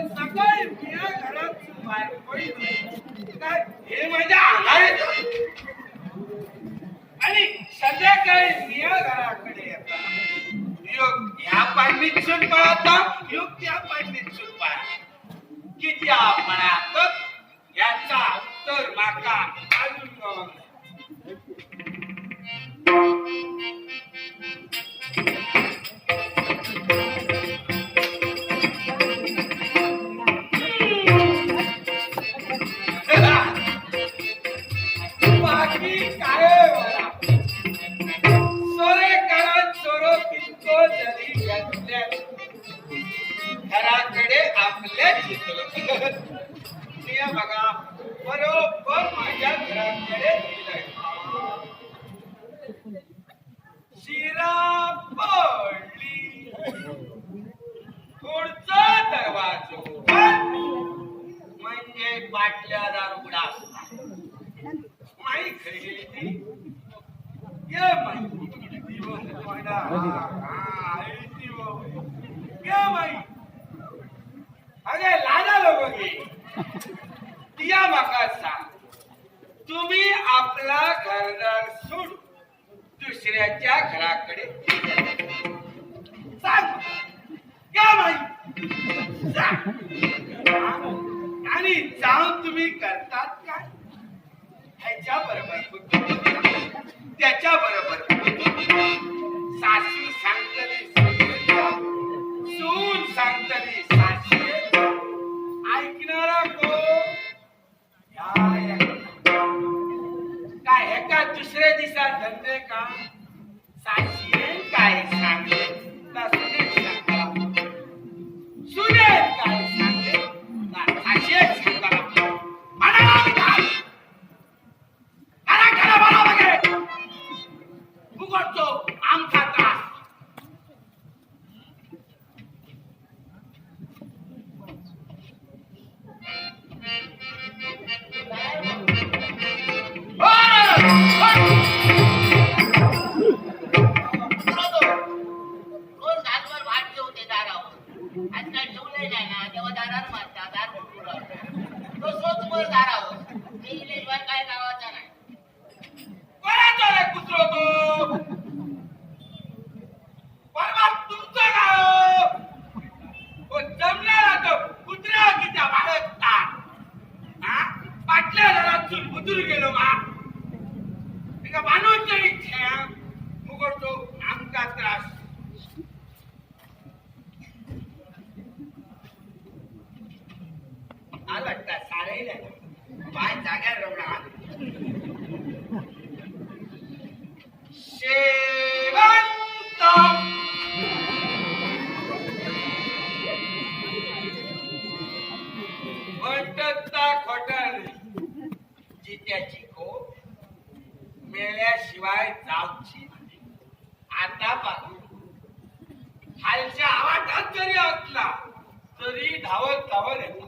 सकाळी बिया घरात काय हे माझ्या आघाडीत आणि संध्याकाळी बिया घराकडे येतात योग ह्या पांडीत सून पळाता योग त्या पांडीत सून पळा किती म्हणा याचा उत्तर माका अजून घराकडे आपल्या बघा बरोबर माझ्या घराकडे शिरा पडली पुढचा दरवाजो म्हणजे बाटल्या दारुगडा माई घरी गेली ती ये माई अरे लाजा लोक तिया माका सांग तुम्ही आपला घरदार सोड दुसऱ्याच्या घराकडे सांग क्या माई आणि जाऊन तुम्ही करतात काय ह्याच्या बरोबर त्याच्या बरोबर सासू सांगतली सून सांगतली सासू ऐकणारा को काय हे का दुसऱ्या दिवसा धंदे का सासू काय सांगते सुने काय सांगते सासू आमचा त्रास जित्याची को मेल्याशिवाय जाऊची आता पाहू खालच्या आवाजात जरी असला तरी धावत धावत येतो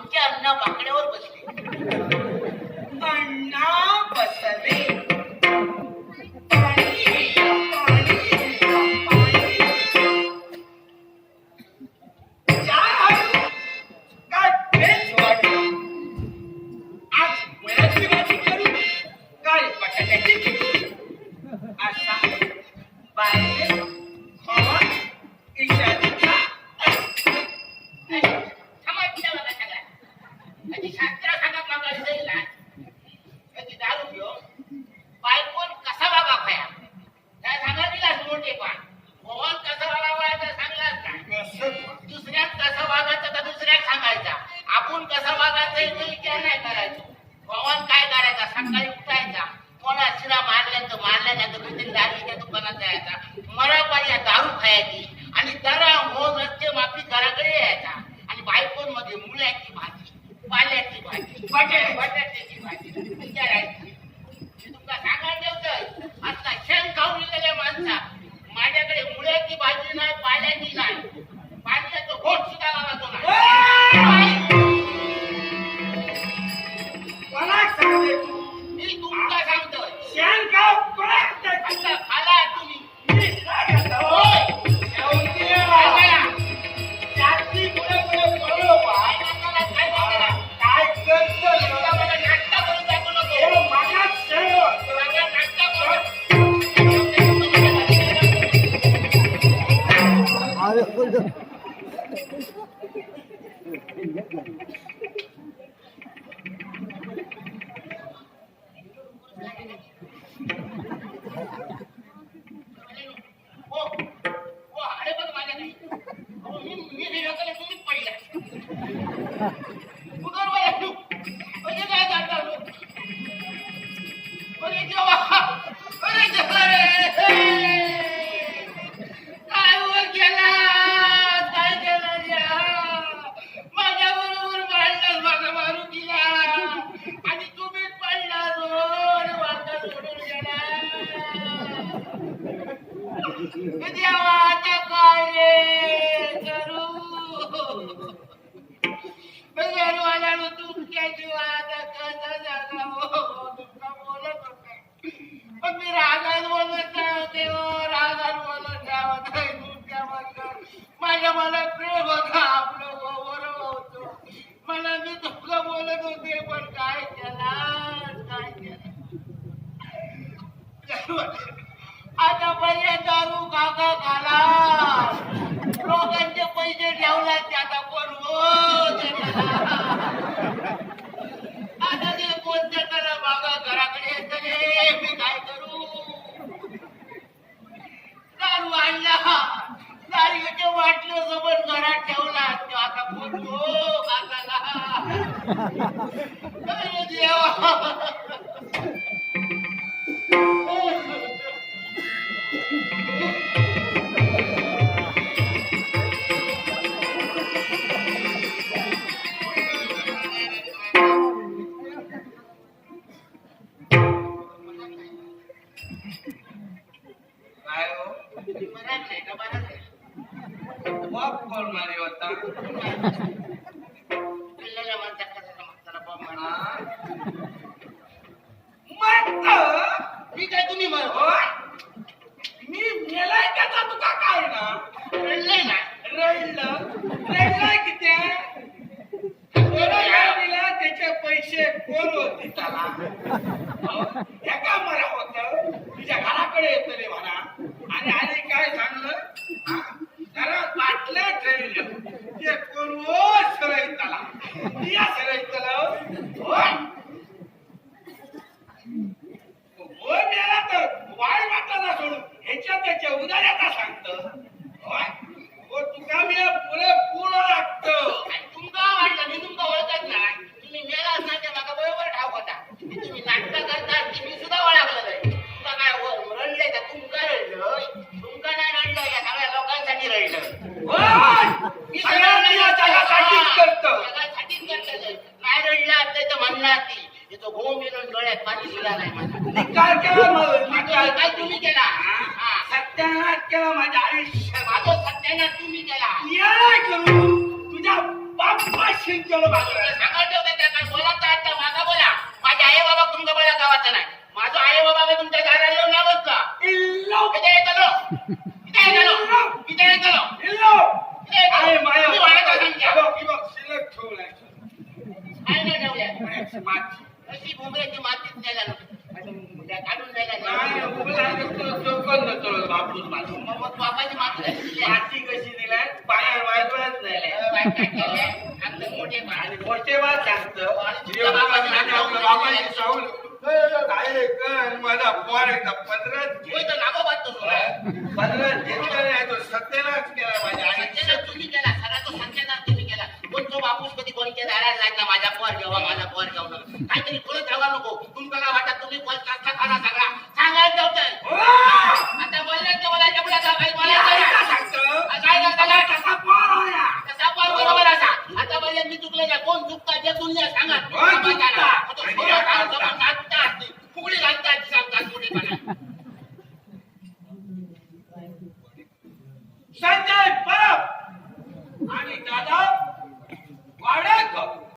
आमचे अण्णा बाकड्यावर बसले. अण्णा बसले. सकाळी उठायचा, कोणा शिरा मारल्याचं मारल्याच्या घरी दारूच्या दुकानात जायचा, मरापारी दारू खायची आणि जरा मोज रस्ते माफी घराकडे यायचा आणि बायकोंमध्ये मुळ्याची भाजी, पाल्याची भाजी, बटाट्याची भाजी विचारायची. मी तुमका सांगायचं होतं, आता शेण खाऊन गेलेल्या माणसा माझ्याकडे मुळ्याची भाजी नाही, पाल्याची नाही, पाल्याचं घोट सुद्धा लावायचो नाही. मी तुमका सांगतोय, शेण खाऊ कोणाक आता खाला तुम्ही. जास्ती पुढे पुढे पळलो काय करता? काय करतो मला नाश्ता करून दाखवू नको. माझ्या शेण मला नाश्ता करून माझ्या मला प्रेम होता, आपलं बरोबर होतो. मला मी तुला बोलत होते, पण काय केला. आता पहिले दारू काका खाला, लोकांचे पैसे ठेवला आता कोण आता ते कोणत्या त्याला मागा घराकडे येत, मी काय करू. दारू आणला, दारूचे वाटलं सोबत घरात ठेवला, तो आता बोलतो काकाला. अरे देवा. काय हो बराच आहे का? बराच आहे. मग कोण मारे होता पिल्लेल्या माणसात कशाला म्हातारा बाप म्हणा. मग मी काय तुम्ही म्हणू मी मेलाय त्याचा तुका काय ना रडलंय ना. रडलंय किती दिला त्याचे पैसे कोण होते त्याला एका मरा होत तुझ्या घराकडे येतले म्हणा आणि आधी काय सांगलं घरात बाटल्या ठेवलं ते कोण सरळ त्याला या सरळ त्याला हो मेला तर वाय वाटायला सोडून ह्याच्या त्याच्या उदाऱ्याचा सांगतं हो तुका मी पुरे पूर्ण लागतं. तुमका वाटलं मी तुमका ओळखत नाही. तुम्ही मेला असणार ते माका बरोबर ठाव होता. तुम्ही नाटक करता ते मी सुद्धा ओळखलं नाही. तुमका काय रडलंय का? तुमका रडलं, तुमका नाही रडलं, या सगळ्या लोकांसाठी रडलं. मी सगळ्यांनी या जगासाठीच करतो. जगासाठीच करतं. नाही रडलं त्याचं म्हणणार ती तिथं घोम मिळून डोळ्यात पाणी सुद्धा नाही माझ्या. काय केलं मग काय तुम्ही केला? सत्यानाश केला माझ्या आयुष्यात. माझं सत्यानाश तुम्ही केला. या करू तुझ्या बापाशी सिंचन बाजूला सांगायचं होतं त्या काय बोलायचं आता माझा बोला माझ्या आई बाबा तुमच्या बोला गावाचा नाही माझा आई बाबा तुमच्या दाराला येऊन नाही बसला इल्लो इथे येतलो इथे येतलो इथे येतलो इल्लो इथे येतलो. आहे माया तुम्ही वाढायचं सांगता. बघ शिल्लक ठेवलाय काय नाही ठेवल्या माती अशी भोंगऱ्याची मातीच द्यायला नको काढून द्यायला नाही नको. उभं राहिलं तर चौकन नसतो वापरून माझं मग बापाची माती कशी दिली? माती कशी दिलाय पायावर वाजवत नाही काय काय केलंय? आमचं मोठे बा- आणि मोठे बात सांगतं आणि तुझ्या बापाची आणि आपल्या बापाची साऊल काय रे कर माझा पोर एकदा 15 होय तर नागो बात तो सोडा. 15 घेतला नाही तो सत्यानाश केला माझ्या आईचा सत्यानाश तुम्ही केला सगळा तो सत्यानाश तुम्ही केला कोणतो बापूस कधी कोणत्या दाराला जायचा माझा पोर घेवा माझा पोर घेऊन काहीतरी बोलत ठेवा नको तुमचं काय वाटत तुम्ही बोलता खाना सगळा सांगायला जाऊतोय आता बोललं ते बोलायच्या पुढे आता काही बोलायचं नाही. काय करताना कसा पोर होया कसा पोर बरोबर असा आता बोलले मी चुकले का कोण चुकता ते दुनिया सांगा कोण चुकता? तो सोडा, सांगा,